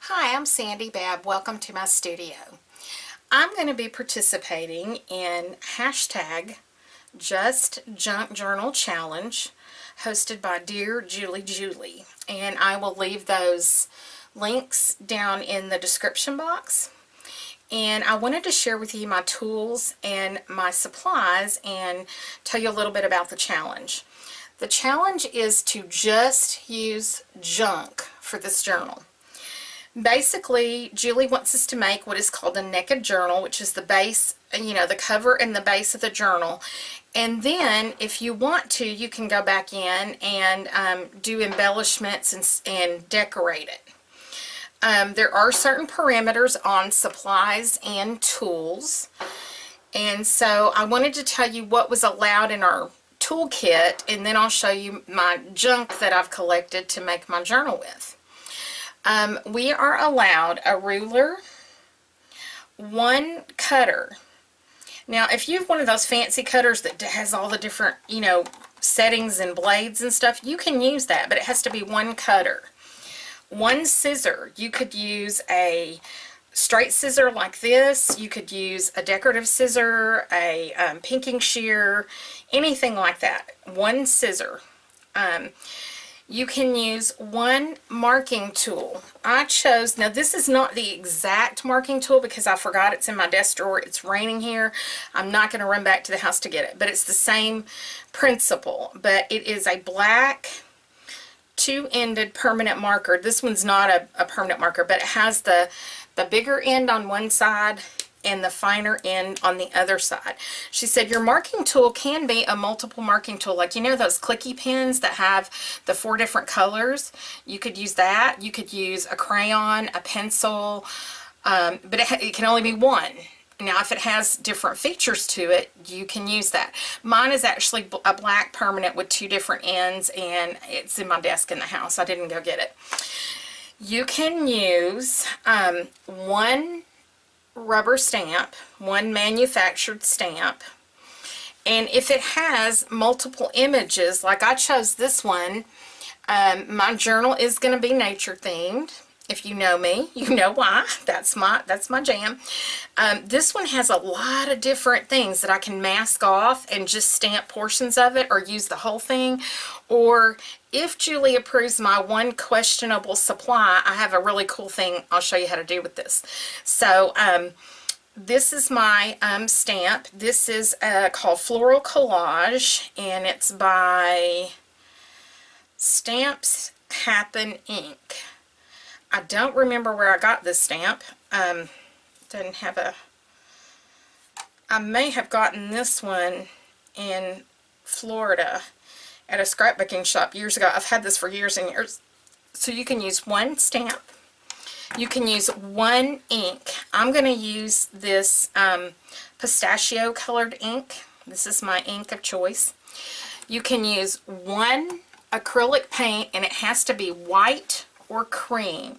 Hi, I'm Sandy Babb. Welcome to my studio. I'm going to be participating in hashtag Just Junk Journal Challenge hosted by DearJulieJulie, and I will leave those links down in the description box. And I wanted to share with you my tools and my supplies and tell you a little bit about the challenge. The challenge is to just use junk for this journal. Basically, Julie wants us to make what is called a naked journal, which is the base, the cover and the base of the journal. And then, if you want to, you can go back in and do embellishments and decorate it. There are certain parameters on supplies and tools. And so I wanted to tell you what was allowed in our toolkit, and then I'll show you my junk that I've collected to make my journal with. We are allowed a ruler, one cutter. Now, if you have one of those fancy cutters that has all the different, settings and blades and stuff, you can use that, but it has to be one cutter. One scissor. You could use a straight scissor like this. You could use a decorative scissor, a pinking shear, anything like that. One scissor. You can use one marking tool. I chose, now this is not the exact marking tool because I forgot it's in my desk drawer. It's raining here. I'm not going to run back to the house to get it, but it's the same principle. But it is a black two-ended permanent marker. This one's not a permanent marker, but it has the bigger end on one side and the finer end on the other side. She said your marking tool can be a multiple marking tool, like those clicky pens that have the 4 different colors. You could use that. You could use a crayon, a pencil, but it can only be one. Now if it has different features to it, you can use that. Mine is actually a black permanent with 2 different ends, and it's in my desk in the house. I didn't go get it. You can use one rubber stamp, one manufactured stamp, and if it has multiple images, like I chose this one, my journal is going to be nature themed. If you know me, you know why. That's my jam. This one has a lot of different things that I can mask off and just stamp portions of it or use the whole thing. Or if Julie approves my one questionable supply, I have a really cool thing I'll show you how to do with this. So this is my stamp. This is called Floral Collage, and it's by Stamps Happen Ink. I don't remember where I got this stamp. Doesn't have a... I may have gotten this one in Florida at a scrapbooking shop years ago. I've had this for years and years. So you can use one stamp. You can use one ink. I'm going to use this pistachio colored ink. This is my ink of choice. You can use one acrylic paint, and it has to be white or cream.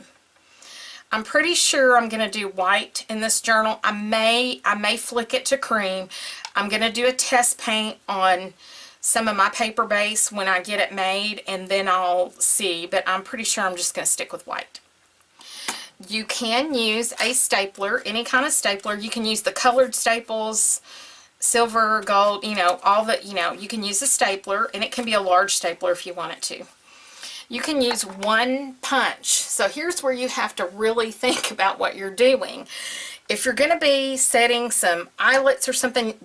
I'm pretty sure I'm going to do white in this journal. I may flick it to cream. I'm going to do a test paint on some of my paper base when I get it made, and then I'll see, but I'm pretty sure I'm just going to stick with white. You can use a stapler, any kind of stapler. You can use the colored staples, silver, gold, all the, you can use a stapler, and it can be a large stapler if you want it to. You can use one punch. So here's where you have to really think about what you're doing. If you're going to be setting some eyelets or something,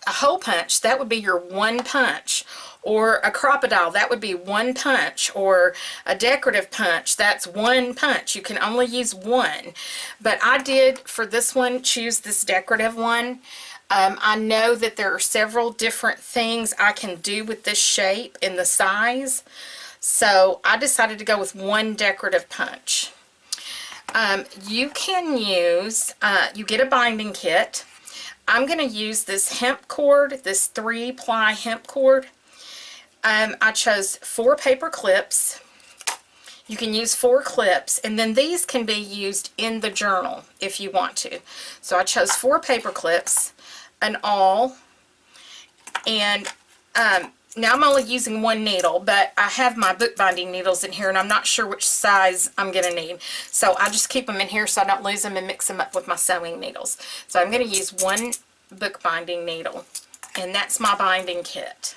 a hole punch, that would be your one punch. Or a crocodile, that would be one punch. Or a decorative punch, that's one punch. You can only use one. But I did, for this one, choose this decorative one. I know that there are several different things I can do with this shape and the size. So I decided to go with one decorative punch. You can use, you get a binding kit. I'm going to use this hemp cord, this 3-ply hemp cord. I chose 4 paper clips. You can use 4 clips, and then these can be used in the journal if you want to. So I chose 4 paper clips, an awl, and now I'm only using one needle, but I have my bookbinding needles in here, and I'm not sure which size I'm going to need. So I just keep them in here so I don't lose them and mix them up with my sewing needles. So I'm going to use one bookbinding needle, and that's my binding kit.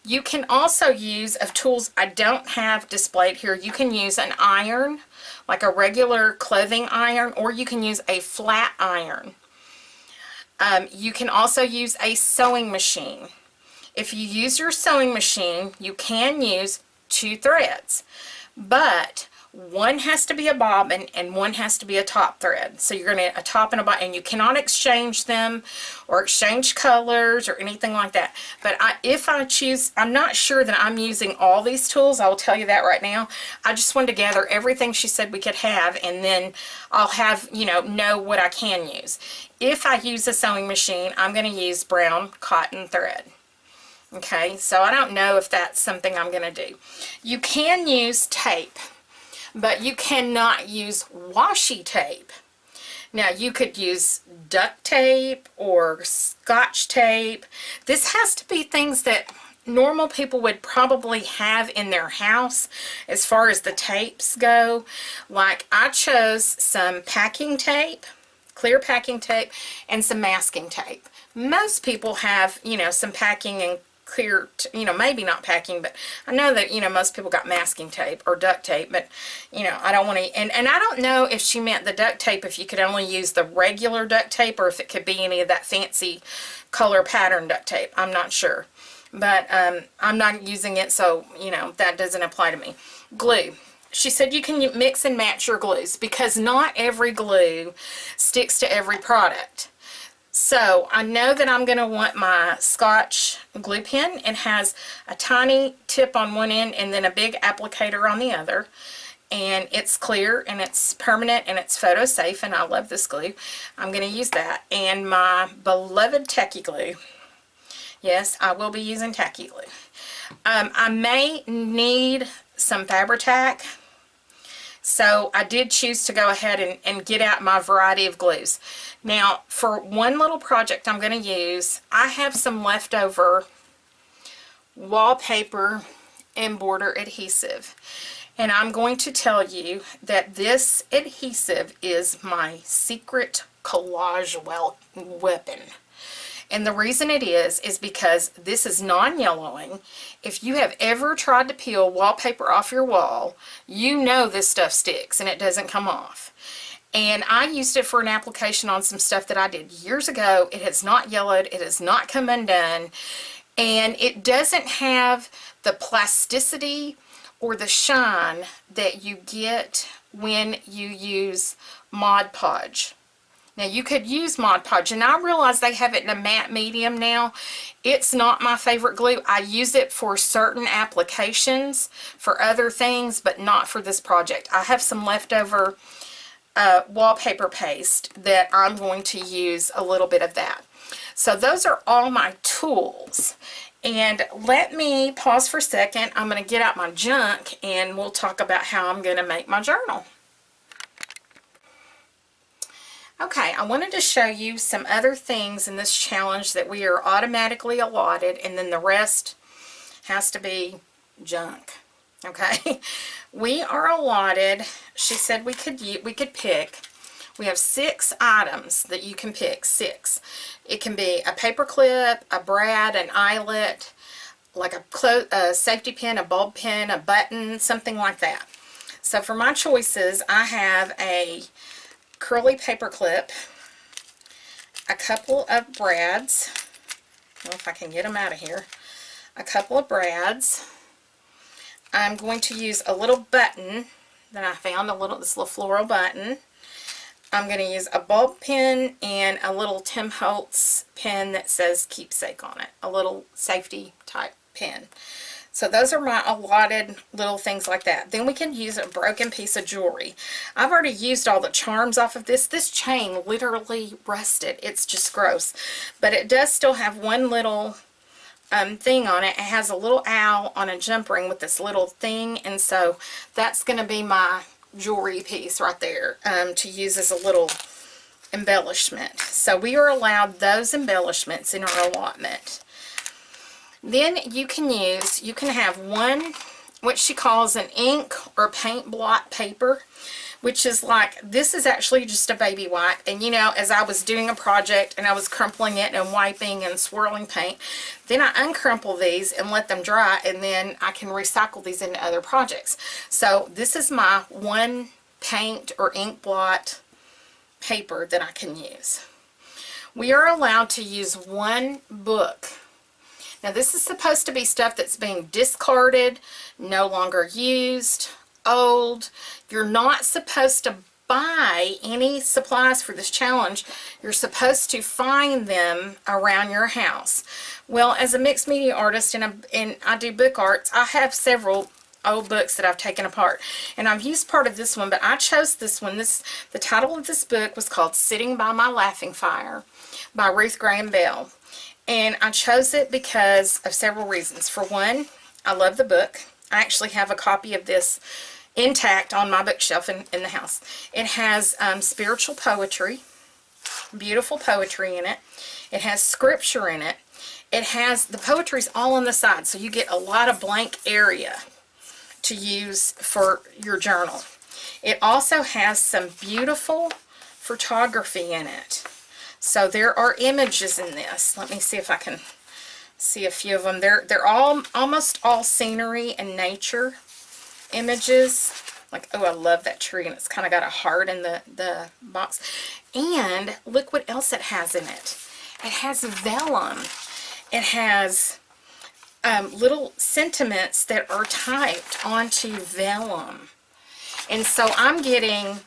You can also use, of tools I don't have displayed here, you can use an iron, like a regular clothing iron, or you can use a flat iron. You can also use a sewing machine. If you use your sewing machine, you can use 2 threads, but one has to be a bobbin and one has to be a top thread. So you're going to a top and a bottom, and you cannot exchange them or exchange colors or anything like that. But if I choose, I'm not sure that I'm using all these tools. I will tell you that right now. I just wanted to gather everything she said we could have, and then I'll have, know what I can use. If I use a sewing machine, I'm going to use brown cotton thread. Okay, so I don't know if that's something I'm going to do. You can use tape, but you cannot use washi tape. Now, you could use duct tape or scotch tape. This has to be things that normal people would probably have in their house as far as the tapes go. Like, I chose some packing tape, clear packing tape, and some masking tape. Most people have, some packing and clear, maybe not packing, but I know that, most people got masking tape or duct tape, but, I don't want to, and I don't know if she meant the duct tape, if you could only use the regular duct tape, or if it could be any of that fancy color pattern duct tape. I'm not sure, but I'm not using it, so, that doesn't apply to me. Glue. She said you can mix and match your glues, because not every glue sticks to every product. So I know that I'm going to want my Scotch glue pen. It has a tiny tip on one end and then a big applicator on the other. And it's clear and it's permanent and it's photo safe, and I love this glue. I'm going to use that. And my beloved tacky glue. Yes, I will be using tacky glue. I may need some Fabri-Tac. So I did choose to go ahead and get out my variety of glues. Now, for one little project I'm going to use, I have some leftover wallpaper and border adhesive. And I'm going to tell you that this adhesive is my secret collage weapon. And the reason it is because this is non-yellowing. If you have ever tried to peel wallpaper off your wall, you know this stuff sticks and it doesn't come off. And I used it for an application on some stuff that I did years ago. It has not yellowed. It has not come undone. And it doesn't have the plasticity or the shine that you get when you use Mod Podge. Now, you could use Mod Podge, and I realize they have it in a matte medium now. It's not my favorite glue. I use it for certain applications, for other things, but not for this project. I have some leftover wallpaper paste that I'm going to use a little bit of that. So those are all my tools. And let me pause for a second. I'm going to get out my junk, and we'll talk about how I'm going to make my journal. Okay, I wanted to show you some other things in this challenge that we are automatically allotted, and then the rest has to be junk. Okay, we are allotted, she said we could pick, we have 6 items that you can pick, 6. It can be a paper clip, a brad, an eyelet, like a safety pin, a bulb pin, a button, something like that. So for my choices, I have a curly paper clip, a couple of brads, I don't know if I can get them out of here, a couple of brads. I'm going to use a little button that I found, this little floral button. I'm going to use a bulb pin and a little Tim Holtz pin that says keepsake on it, a little safety type pin. So those are my allotted little things like that. Then we can use a broken piece of jewelry. I've already used all the charms off of this. This chain literally rusted. It's just gross. But it does still have one little thing on it. It has a little owl on a jump ring with this little thing. And so that's going to be my jewelry piece right there to use as a little embellishment. So we are allowed those embellishments in our allotment. Then you can have one, what she calls an ink or paint blot paper, which is like, this is actually just a baby wipe. And you know, as I was doing a project and I was crumpling it and wiping and swirling paint, then I uncrumple these and let them dry, and then I can recycle these into other projects. So this is my one paint or ink blot paper that I can use. We are allowed to use one book. Now this is supposed to be stuff that's being discarded, no longer used, old. You're not supposed to buy any supplies for this challenge. You're supposed to find them around your house. Well, as a mixed media artist and I do book arts, I have several old books that I've taken apart, and I've used part of this one, but I chose this one. The title of this book was called Sitting by My Laughing Fire by Ruth Graham Bell, and I chose it because of several reasons. For one, I love the book. I actually have a copy of this intact on my bookshelf in the house. It has spiritual poetry, beautiful poetry in it. It has scripture in it. It has, the poetry's all on the side, so you get a lot of blank area to use for your journal. It also has some beautiful photography in it. So there are images in this. Let me see if I can see a few of them. They're all almost all scenery and nature images. Like, oh, I love that tree, and it's kind of got a heart in the box. And look what else it has in it. It has vellum. It has little sentiments that are typed onto vellum. And so I'm getting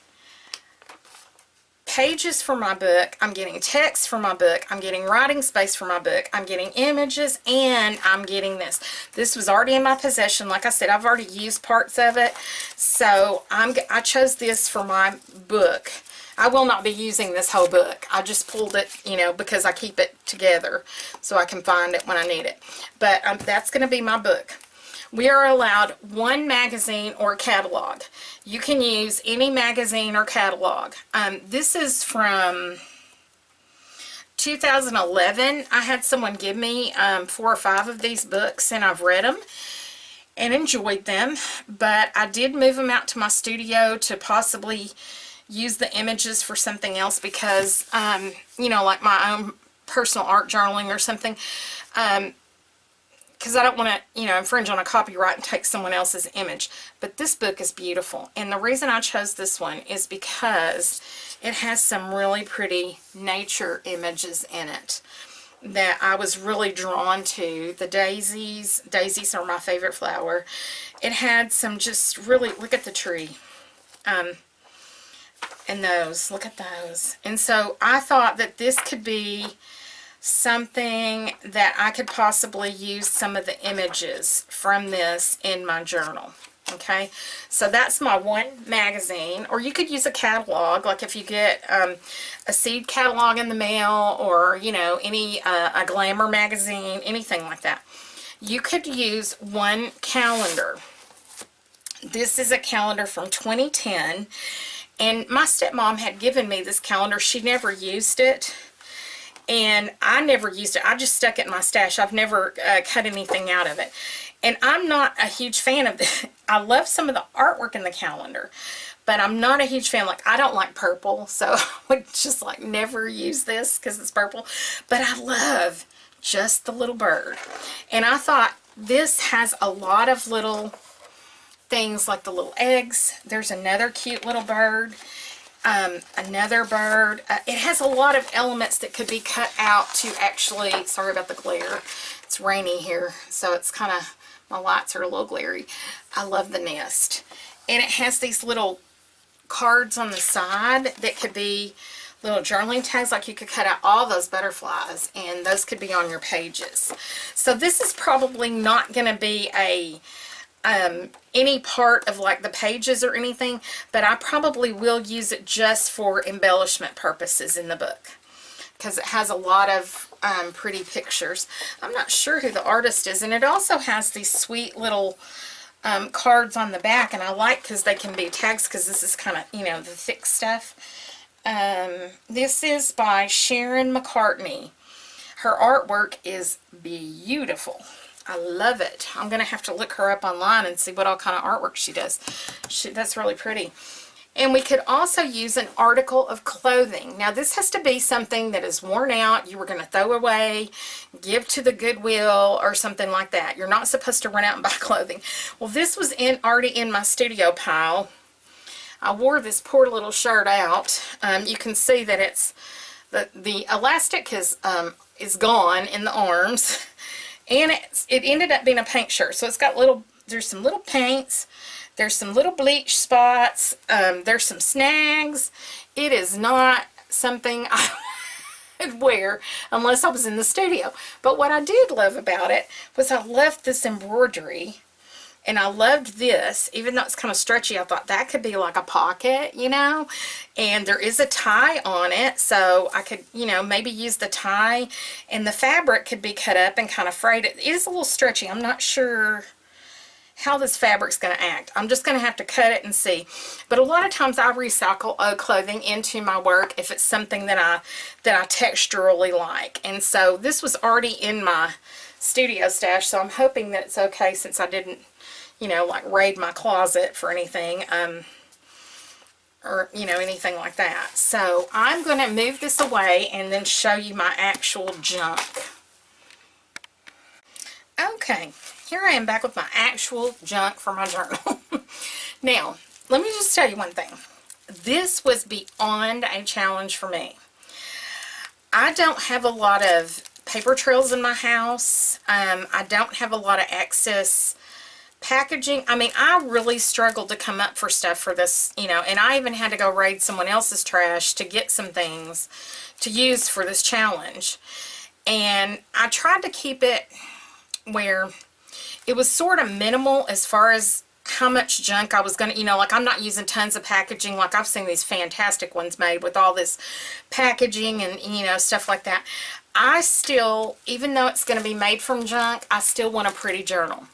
pages for my book, I'm getting text for my book, I'm getting writing space for my book, I'm getting images, and I'm getting this. This was already in my possession. Like I said, I've already used parts of it, so I chose this for my book. I will not be using this whole book. I just pulled it, you know, because I keep it together so I can find it when I need it. But that's going to be my book. We are allowed one magazine or catalog. You can use any magazine or catalog. This is from 2011. I had someone give me 4 or 5 of these books, and I've read them and enjoyed them. But I did move them out to my studio to possibly use the images for something else because, you know, like my own personal art journaling or something. Because I don't want to, you know, infringe on a copyright and take someone else's image. But this book is beautiful. And the reason I chose this one is because it has some really pretty nature images in it that I was really drawn to. The daisies. Daisies are my favorite flower. It had some just really, look at the tree. And those, look at those. And so I thought that this could be something that I could possibly use some of the images from this in my journal. Okay, so that's my one magazine. Or you could use a catalog, like if you get a seed catalog in the mail, or, you know, any a glamour magazine, anything like that. You could use one calendar. This is a calendar from 2010, and my stepmom had given me this calendar. She never used it, and I never used it. I just stuck it in my stash. I've never cut anything out of it. And I'm not a huge fan of this. I love some of the artwork in the calendar, but I'm not a huge fan. Like, I don't like purple, so I would just like never use this because it's purple. But I love just the little bird. And I thought this has a lot of little things like the little eggs. There's another cute little bird. Another bird. It has a lot of elements that could be cut out to actually, sorry about the glare, it's rainy here, so it's kind of, my lights are a little glary. I love the nest. And it has these little cards on the side that could be little journaling tags, like you could cut out all those butterflies, and those could be on your pages. So this is probably not going to be a any part of like the pages or anything, but I probably will use it just for embellishment purposes in the book because it has a lot of pretty pictures. I'm not sure who the artist is, and it also has these sweet little cards on the back, and I like because they can be tags because this is kind of, you know, the thick stuff. This is by Sharon McCartney. Her artwork is beautiful. I love it. I'm going to have to look her up online and see what all kind of artwork she does. That's really pretty. And we could also use an article of clothing. Now this has to be something that is worn out, you were going to throw away, give to the Goodwill or something like that. You're not supposed to run out and buy clothing. Well, this was already in my studio pile. I wore this poor little shirt out. You can see that it's the elastic is gone in the arms. And it ended up being a paint shirt. So it's got there's some little paints. There's some little bleach spots. There's some snags. It is not something I would wear unless I was in the studio. But what I did love about it was I loved this embroidery. And I loved this. Even though it's kind of stretchy, I thought that could be like a pocket, you know. And there is a tie on it. So I could, you know, maybe use the tie. And the fabric could be cut up and kind of frayed. It is a little stretchy. I'm not sure how this fabric's going to act. I'm just going to have to cut it and see. But a lot of times I recycle clothing into my work if it's something that I texturally like. And so this was already in my studio stash, so I'm hoping that it's okay since I didn't, you know, like raid my closet for anything, or, you know, anything like that. So I'm going to move this away and then show you my actual junk. Okay. Here I am back with my actual junk for my journal. Now, let me just tell you one thing. This was beyond a challenge for me. I don't have a lot of paper trails in my house. I don't have a lot of excess packaging. I mean, I really struggled to come up for stuff for this, you know, and I even had to go raid someone else's trash to get some things to use for this challenge. And I tried to keep it where it was sort of minimal as far as how much junk I was going to, you know, like I'm not using tons of packaging. Like I've seen these fantastic ones made with all this packaging and, you know, stuff like that. I still, even though it's going to be made from junk, I still want a pretty journal.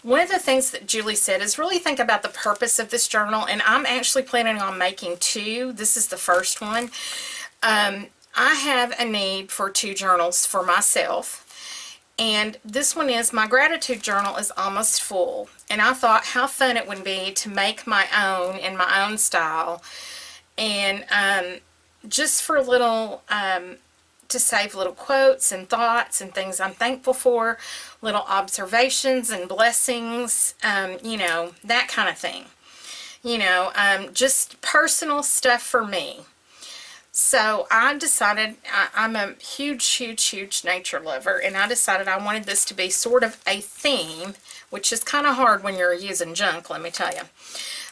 One of the things that Julie said is really think about the purpose of this journal, and I'm actually planning on making 2. This is the first one. I have a need for 2 journals for myself. And this one is, my gratitude journal is almost full. And I thought how fun it would be to make my own in my own style. And just for a little, to save little quotes and thoughts and things I'm thankful for, little observations and blessings, you know, that kind of thing. You know, just personal stuff for me. So I decided, I'm a huge nature lover, and I decided I wanted this to be sort of a theme, which is kind of hard when you're using junk, let me tell you.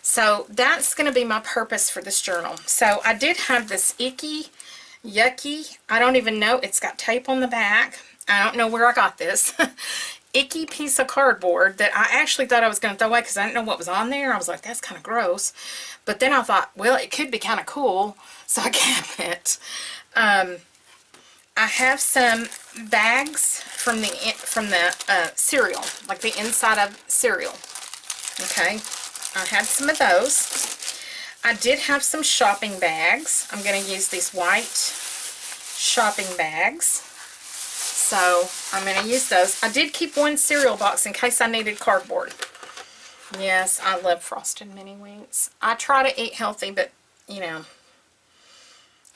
So that's going to be my purpose for this journal. So I did have this icky, yucky, I don't even know, it's got tape on the back. I don't know where I got this. Icky piece of cardboard that I actually thought I was going to throw away because I didn't know what was on there. I was like, that's kind of gross. But then I thought, well, it could be kind of cool. So I kept it. I have some bags from the cereal, like the inside of cereal. Okay, I had some of those. I did have some shopping bags. I'm going to use these white shopping bags. So I'm going to use those. I did keep one cereal box in case I needed cardboard. Yes, I love Frosted Mini Wheats. I try to eat healthy, but, you know,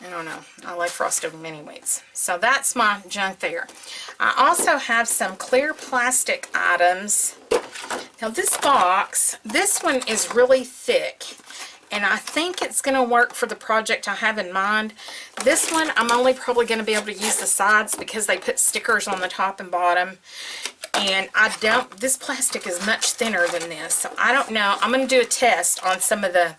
I don't know. I like Frosted Mini Wheats. So that's my junk there. I also have some clear plastic items. Now this box, this one is really thick. And I think it's going to work for the project I have in mind. This one, I'm only probably going to be able to use the sides because they put stickers on the top and bottom. And this plastic is much thinner than this. So I don't know. I'm going to do a test on some of the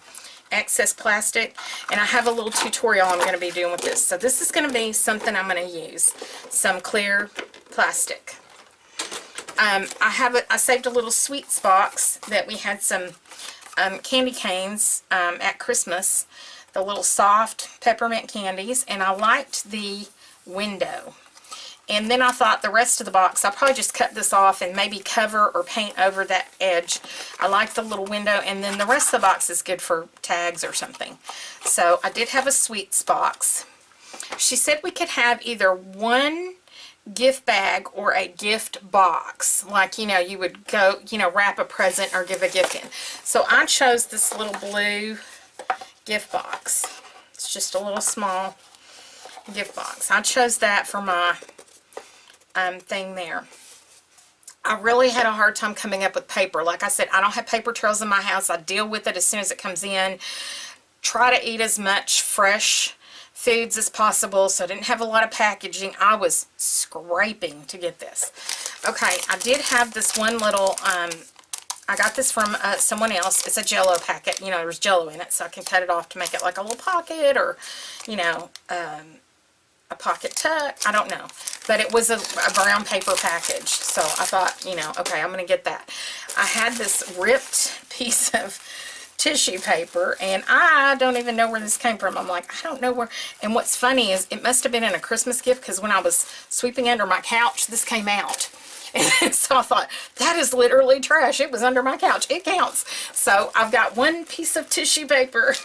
excess plastic, and I have a little tutorial I'm going to be doing with this. So this is going to be something I'm going to use, some clear plastic. I saved a little sweets box that we had some candy canes at Christmas, the little soft peppermint candies, and I liked the window. And then I thought the rest of the box, I'll probably just cut this off and maybe cover or paint over that edge. I like the little window, and then the rest of the box is good for tags or something. So I did have a sweets box. She said we could have either 1 gift bag or a gift box, like, you know, you would go, you know, wrap a present or give a gift in. So I chose this little blue gift box. It's just a little small gift box. I chose that for my thing there. I really had a hard time coming up with paper. Like I said, I don't have paper trails in my house. I deal with it as soon as it comes in. Try to eat as much fresh foods as possible, so I didn't have a lot of packaging. I was scraping to get this. Okay, I did have this one little, I got this from someone else. It's a Jell-O packet. You know, there's Jell-O in it, so I can cut it off to make it like a little pocket, or, you know, a pocket tuck. I don't know. But it was a brown paper package, so I thought, you know, okay, I'm going to get that. I had this ripped piece of tissue paper, and I don't even know where this came from. I'm like, I don't know where. And what's funny is it must have been in a Christmas gift, because when I was sweeping under my couch, this came out. And so I thought, that is literally trash. It was under my couch. It counts. So I've got one piece of tissue paper.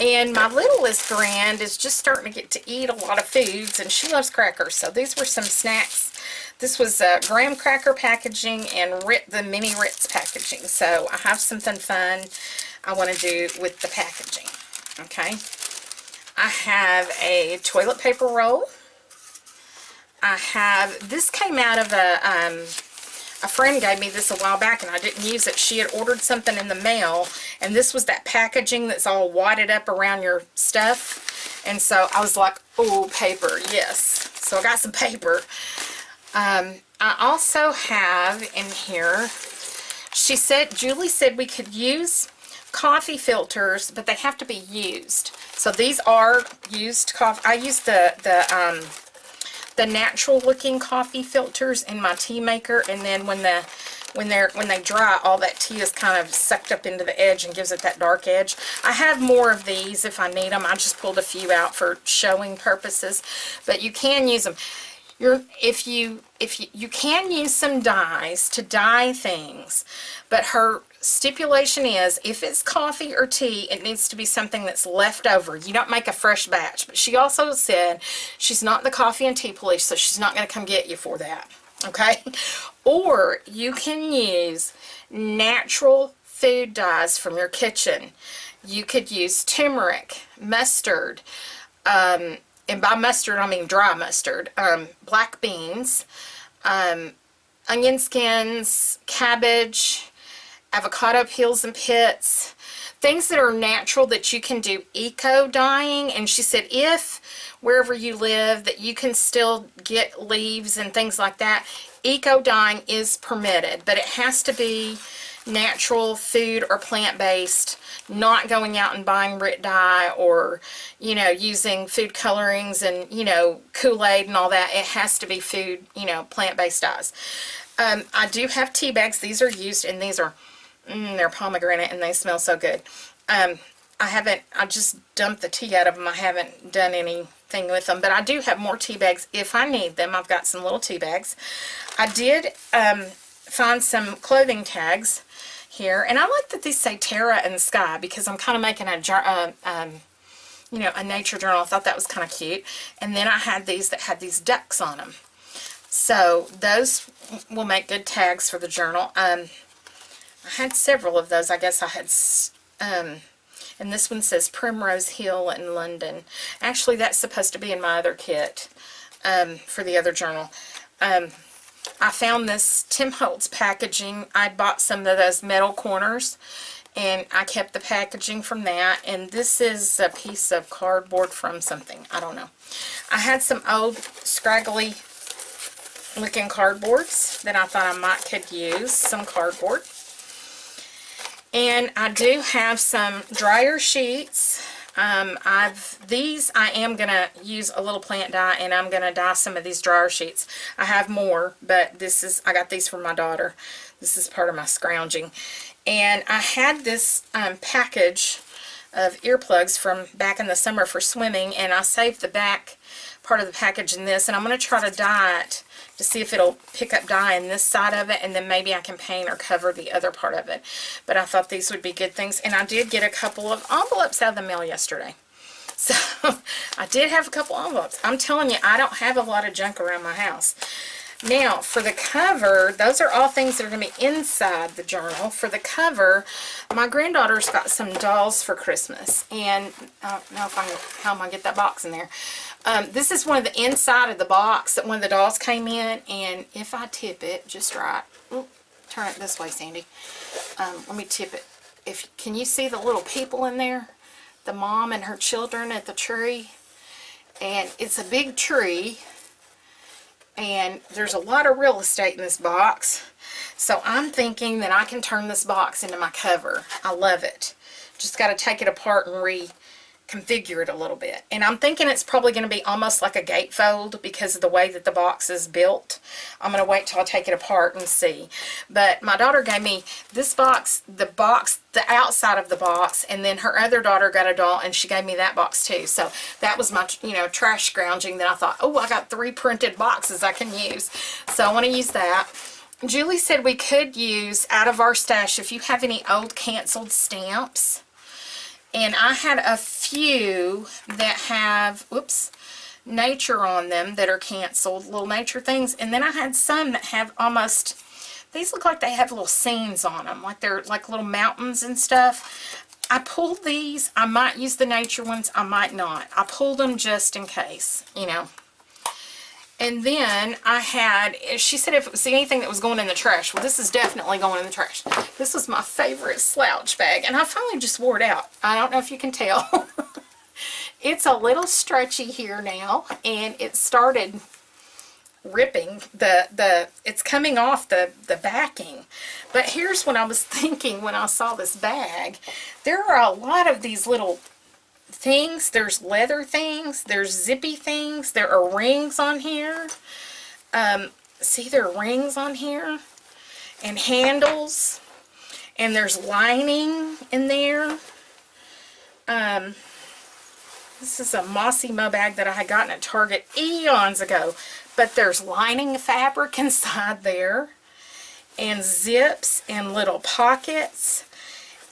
And my littlest grand is just starting to get to eat a lot of foods, and she loves crackers. So these were some snacks. This was graham cracker packaging and the mini Ritz packaging. So I have something fun I want to do with the packaging. Okay. I have a toilet paper roll. I have, this came out of a friend gave me this a while back, and I didn't use it. She had ordered something in the mail, and this was that packaging that's all wadded up around your stuff. And so I was like, oh, paper, yes. So I got some paper. I also have in here, Julie said we could use coffee filters, but they have to be used. So these are used coffee. I use the natural looking coffee filters in my tea maker, and then when they dry, all that tea is kind of sucked up into the edge and gives it that dark edge. I have more of these if I need them. I just pulled a few out for showing purposes, but you can use them. If you can use some dyes to dye things, but her stipulation is if it's coffee or tea, it needs to be something that's left over. You don't make a fresh batch. But she also said she's not the coffee and tea police, so she's not going to come get you for that. Okay? Or you can use natural food dyes from your kitchen. You could use turmeric, mustard, and by mustard I mean dry mustard, black beans, onion skins, cabbage, avocado peels and pits, things that are natural that you can do eco dyeing. And she said if wherever you live that you can still get leaves and things like that, eco dyeing is permitted, but it has to be natural food or plant-based, not going out and buying Rit dye or, you know, using food colorings and, you know, Kool-Aid and all that. It has to be food, you know, plant-based dyes. I do have tea bags. These are used, and these are they're pomegranate, and they smell so good. I just dumped the tea out of them. I haven't done anything with them, but I do have more tea bags if I need them. I've got some little tea bags. I did find some clothing tags here, and I like that these say Terra and Sky, because I'm kind of making you know, a nature journal. I thought that was kind of cute. And then I had these that had these ducks on them. So those will make good tags for the journal. I had several of those. I guess I had, and this one says Primrose Hill in London. Actually, that's supposed to be in my other kit for the other journal. I found this Tim Holtz packaging. I'd bought some of those metal corners, and I kept the packaging from that. And this is a piece of cardboard from something. I don't know. I had some old scraggly looking cardboards that I thought I might could use some cardboard. And I do have some dryer sheets. These I am going to use a little plant dye, and I'm going to dye some of these dryer sheets. I have more, but I got these from my daughter. This is part of my scrounging. And I had this package of earplugs from back in the summer for swimming, and I saved the back part of the package in this, and I'm going to try to dye it to see if it'll pick up dye in this side of it, and then maybe I can paint or cover the other part of it. But I thought these would be good things. And I did get a couple of envelopes out of the mail yesterday. So I did have a couple envelopes. I'm telling you, I don't have a lot of junk around my house. Now, for the cover, those are all things that are going to be inside the journal. For the cover, my granddaughter's got some dolls for Christmas. And I don't know if how I'm going to get that box in there. This is one of the inside of the box that one of the dolls came in. And if I tip it just right, ooh, turn it this way, Sandy. Let me tip it. Can you see the little people in there? The mom and her children at the tree. And it's a big tree. And there's a lot of real estate in this box. So I'm thinking that I can turn this box into my cover. I love it. Just got to take it apart and reconfigure it a little bit. And I'm thinking it's probably going to be almost like a gatefold because of the way that the box is built. I'm going to wait till I take it apart and see. But my daughter gave me this box, the outside of the box, and then her other daughter got a doll and she gave me that box too. So that was my, trash scrounging that I thought, oh, I got 3 printed boxes I can use. So I want to use that. Julie said we could use out of our stash if you have any old canceled stamps. And I had a few that have, nature on them that are canceled, little nature things. And then I had some that have almost, these look like they have little scenes on them, like they're like little mountains and stuff. I pulled these. I might use the nature ones. I might not. I pulled them just in case, And then I had, she said if it was anything that was going in the trash. Well, this is definitely going in the trash. This was my favorite slouch bag, and I finally just wore it out. I don't know if you can tell. It's a little stretchy here now, and it started ripping. It's coming off the backing. But here's what I was thinking when I saw this bag. There are a lot of these little things. There's leather things, there's zippy things, there are rings on here. See, there are rings on here and handles, and there's lining in there. This is a Mossy Mo bag that I had gotten at Target eons ago, but there's lining fabric inside there and zips and little pockets,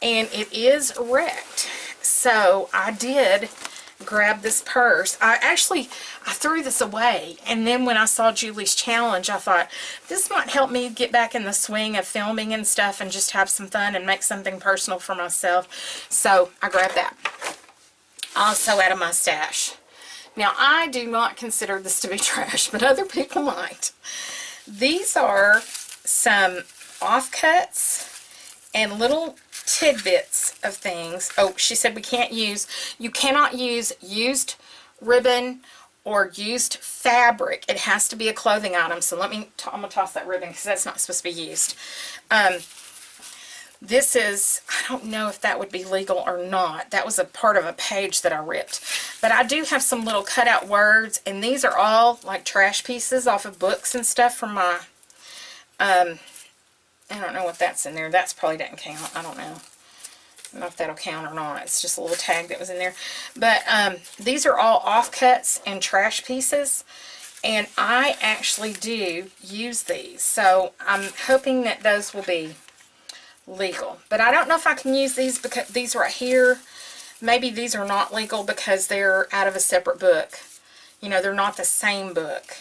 and it is wrecked. So I did grab this purse. I threw this away, and then when I saw Julie's challenge, I thought this might help me get back in the swing of filming and stuff and just have some fun and make something personal for myself. So I grabbed that. Also out of my stash. Now, I do not consider this to be trash, but other people might. These are some offcuts and little tidbits of things. Oh, she said you cannot use used ribbon or used fabric. It has to be a clothing item. So I'm going to toss that ribbon because that's not supposed to be used. This is, I don't know if that would be legal or not. That was a part of a page that I ripped. But I do have some little cutout words, and these are all like trash pieces off of books and stuff from my, I don't know what that's in there. That's probably doesn't count. I don't know. I don't know if that'll count or not. It's just a little tag that was in there. But these are all offcuts and trash pieces. And I actually do use these. So I'm hoping that those will be legal. But I don't know if I can use these because these right here, maybe these are not legal because they're out of a separate book. They're not the same book.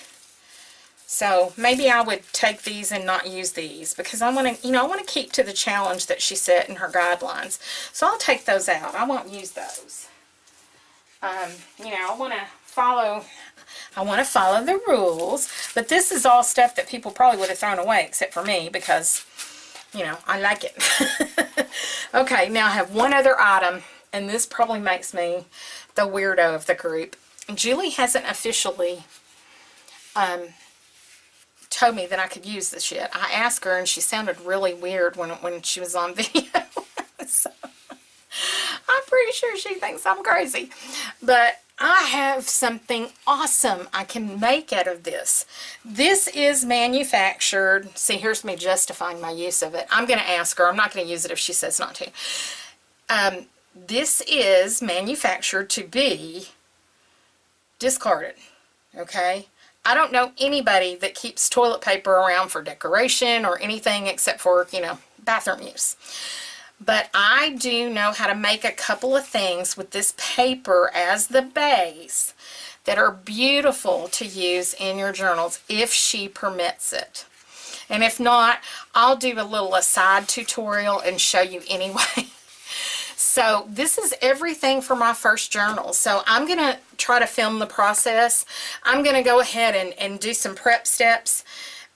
So maybe I would take these and not use these because I want to, I want to keep to the challenge that she set in her guidelines. So I'll take those out. I won't use those. I want to follow the rules, but this is all stuff that people probably would have thrown away except for me because I like it. Okay, now I have one other item, and this probably makes me the weirdo of the group. Julie hasn't officially told me that I could use this yet. I asked her, and she sounded really weird when she was on video. So, I'm pretty sure she thinks I'm crazy. But I have something awesome I can make out of this. This is manufactured. See, here's me justifying my use of it. I'm going to ask her. I'm not going to use it if she says not to. This is manufactured to be discarded. Okay? I don't know anybody that keeps toilet paper around for decoration or anything except for, bathroom use. but I do know how to make a couple of things with this paper as the base that are beautiful to use in your journals if she permits it. And if not, I'll do a little aside tutorial and show you anyway. So this is everything for my first journal. So I'm going to try to film the process. I'm going to go ahead and do some prep steps.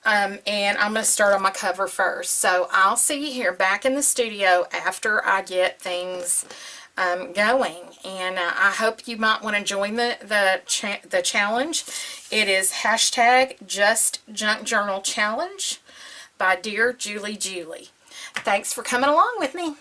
And I'm going to start on my cover first. So I'll see you here back in the studio after I get things going. And I hope you might want to join the challenge. It is #JustJunkJournalChallenge by DearJulieJulie. Thanks for coming along with me.